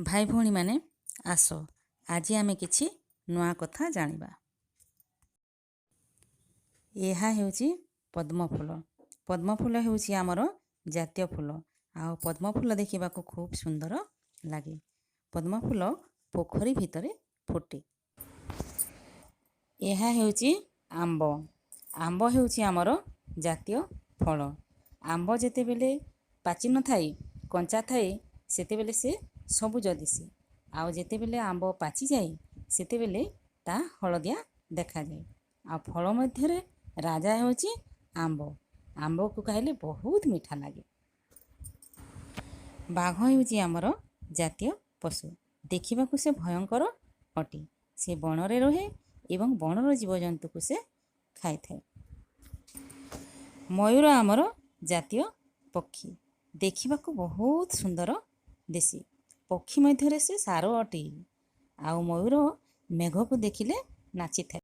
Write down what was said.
भाई भौणी माने आस आज आमे किछि नुआ कथा जानिबा। एहा हेउची पद्मफूल। पद्मफूल हेउची आमर जातीय फूल। आ पद्मफूल देखिबा को खूब सुंदर लागे। पद्मफूल पोखरी भितरे फुटे। एहा हेउची आंब। आंब हेउची आमर जातीय फल। आंब जेते बेले पाचि न थाई कंचा थाए सेते बेले से सबुज दिसे। आउ जेते बेले आंब पाचि जाए सेते बेले ता हलदिया देखा जाए। आ फल मध्यरे राजा हेउची आंब। आंब को खाइले बहुत मीठा लागे। बाघ हेउची आमर जातीय पशु। देखिबा को से भयंकर अटे। से बनरे रहे एवं बनर जीवजंतु को से खाई थाए। मयूर आमर जातीय पक्षी। देखिबा को बहुत सुंदर दिसे। पक्षी मध्यरे से सारो अटे। आउ मयूर मेघ को देखिले नाची थाए।